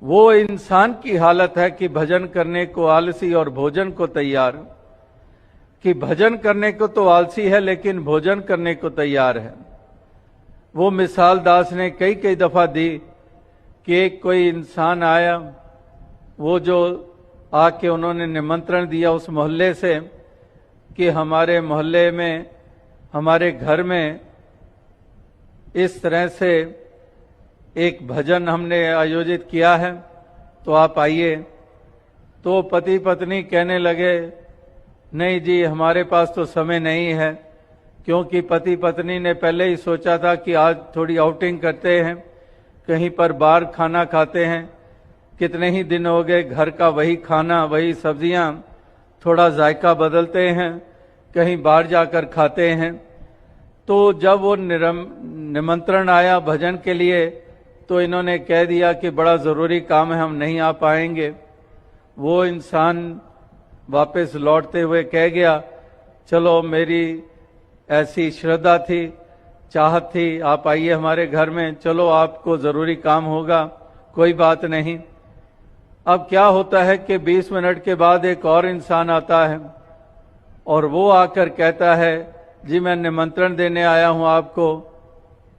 वो इंसान की हालत है कि भजन करने को आलसी और भोजन को तैयार, कि भजन करने को तो आलसी है लेकिन भोजन करने को तैयार है। वो मिसाल दास ने कई कई दफा दी कि एक कोई इंसान आया, वो जो आके उन्होंने निमंत्रण दिया उस मोहल्ले से कि हमारे मोहल्ले में, हमारे घर में इस तरह से एक भजन हमने आयोजित किया है, तो आप आइए। तो पति पत्नी कहने लगे, नहीं जी हमारे पास तो समय नहीं है, क्योंकि पति पत्नी ने पहले ही सोचा था कि आज थोड़ी आउटिंग करते हैं, कहीं पर बाहर खाना खाते हैं। कितने ही दिन हो गए घर का वही खाना, वही सब्जियां, थोड़ा जायका बदलते हैं, कहीं बाहर जाकर खाते हैं। तो जब वो निमंत्रण आया भजन के लिए, तो इन्होंने कह दिया कि बड़ा ज़रूरी काम है, हम नहीं आ पाएंगे। वो इंसान वापस लौटते हुए कह गया, चलो मेरी ऐसी श्रद्धा थी, चाहत थी, आप आइए हमारे घर में, चलो आपको ज़रूरी काम होगा, कोई बात नहीं। अब क्या होता है कि 20 मिनट के बाद एक और इंसान आता है और वो आकर कहता है, जी मैं निमंत्रण देने आया हूं आपको।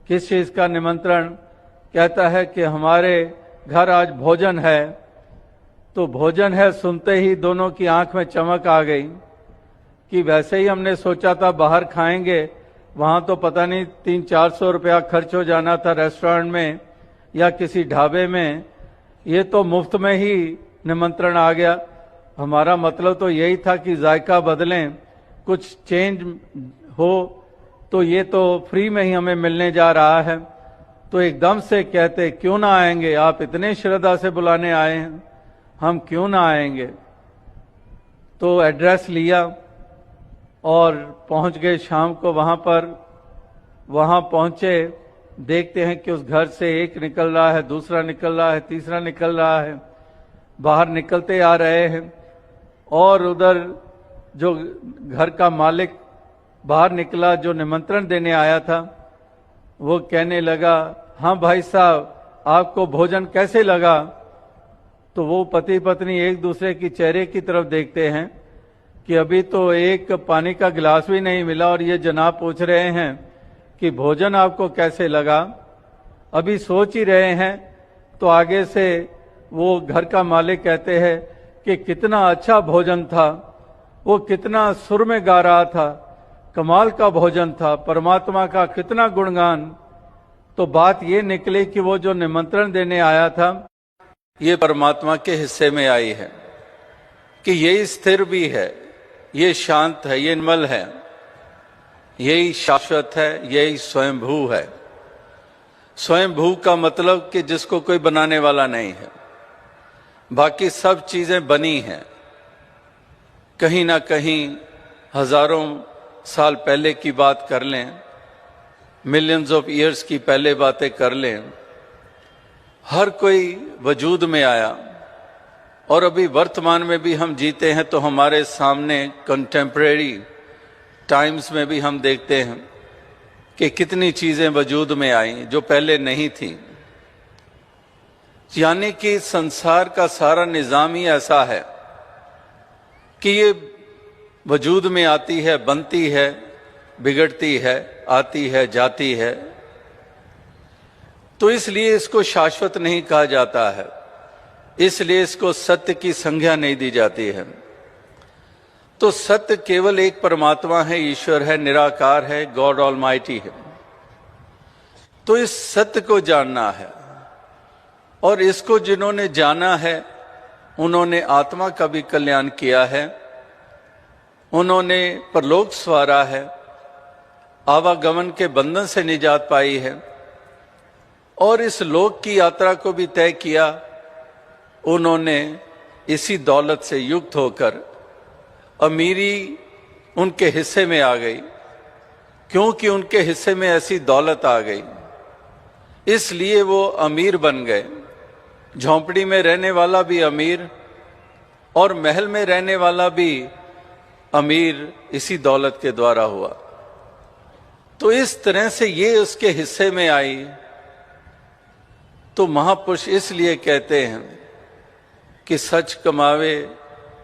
किस चीज़ का निमंत्रण? कहता है कि हमारे घर आज भोजन है। तो भोजन है सुनते ही दोनों की आंख में चमक आ गई कि वैसे ही हमने सोचा था बाहर खाएंगे, वहां तो पता नहीं 300-400 रुपया खर्च हो जाना था रेस्टोरेंट में या किसी ढाबे में, ये तो मुफ्त में ही निमंत्रण आ गया। हमारा मतलब तो यही था कि जायका बदलें, कुछ चेंज हो, तो ये तो फ्री में ही हमें मिलने जा रहा है। तो एकदम से कहते, क्यों ना आएंगे, आप इतने श्रद्धा से बुलाने आए हैं, हम क्यों ना आएंगे। तो एड्रेस लिया और पहुंच गए शाम को वहां पर। वहां पहुंचे, देखते हैं कि उस घर से एक निकल रहा है, दूसरा निकल रहा है, तीसरा निकल रहा है, बाहर निकलते आ रहे हैं। और उधर जो घर का मालिक बाहर निकला, जो निमंत्रण देने आया था, वो कहने लगा, हाँ भाई साहब आपको भोजन कैसे लगा? तो वो पति पत्नी एक दूसरे की चेहरे की तरफ देखते हैं कि अभी तो एक पानी का गिलास भी नहीं मिला और ये जनाब पूछ रहे हैं कि भोजन आपको कैसे लगा। अभी सोच ही रहे हैं, तो आगे से वो घर का मालिक कहते हैं कि कितना अच्छा भोजन था, वो कितना सुर में गा रहा था, कमाल का भोजन था, परमात्मा का कितना गुणगान। तो बात ये निकली कि वो जो निमंत्रण देने आया था, ये परमात्मा के हिस्से में आई है, कि यही स्थिर भी है, ये शांत है, ये निर्मल है, यही शाश्वत है, यही स्वयंभू है। स्वयंभू का मतलब कि जिसको कोई बनाने वाला नहीं है, बाकी सब चीजें बनी हैं। कहीं ना कहीं हजारों साल पहले की बात कर लें, मिलियंस ऑफ ईयर्स की पहले बातें कर लें, हर कोई वजूद में आया। और अभी वर्तमान में भी हम जीते हैं, तो हमारे सामने कंटेम्परेरी टाइम्स में भी हम देखते हैं कि कितनी चीजें वजूद में आई जो पहले नहीं थी। यानी कि संसार का सारा निजाम ही ऐसा है कि ये वजूद में आती है, बनती है, बिगड़ती है, आती है, जाती है। तो इसलिए इसको शाश्वत नहीं कहा जाता है, इसलिए इसको सत्य की संज्ञा नहीं दी जाती है। तो सत्य केवल एक परमात्मा है, ईश्वर है, निराकार है, गॉड ऑलमाइटी है। तो इस सत्य को जानना है, और इसको जिन्होंने जाना है उन्होंने आत्मा का भी कल्याण किया है, उन्होंने परलोक संवारा है, आवागमन के बंधन से निजात पाई है, और इस लोक की यात्रा को भी तय किया। उन्होंने इसी दौलत से युक्त होकर, अमीरी उनके हिस्से में आ गई, क्योंकि उनके हिस्से में ऐसी दौलत आ गई, इसलिए वो अमीर बन गए। झोंपड़ी में रहने वाला भी अमीर और महल में रहने वाला भी अमीर इसी दौलत के द्वारा हुआ। तो इस तरह से ये उसके हिस्से में आई। तो महापुरुष इसलिए कहते हैं कि सच कमावे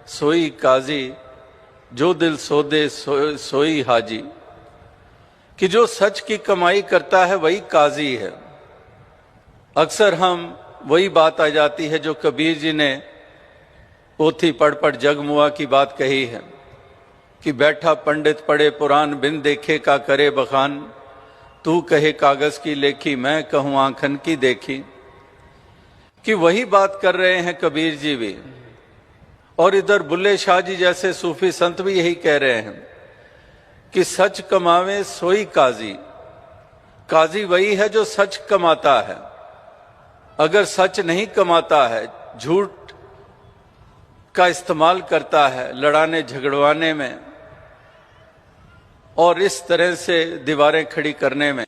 सोई काजी, जो दिल सोदे सोई हाजी, कि जो सच की कमाई करता है वही काजी है। अक्सर हम वही बात आ जाती है जो कबीर जी ने पोथी पढ़ पढ़ जगमुआ की बात कही है कि बैठा पंडित पढ़े पुराण बिन देखे का करे बखान, तू कहे कागज की लेखी मैं कहूं आंखन की देखी। कि वही बात कर रहे हैं कबीर जी भी, और इधर बुल्ले शाह जी जैसे सूफी संत भी यही कह रहे हैं कि सच कमावे सोई काजी। काजी वही है जो सच कमाता है। अगर सच नहीं कमाता है, झूठ का इस्तेमाल करता है लड़ाने झगड़वाने में और इस तरह से दीवारें खड़ी करने में,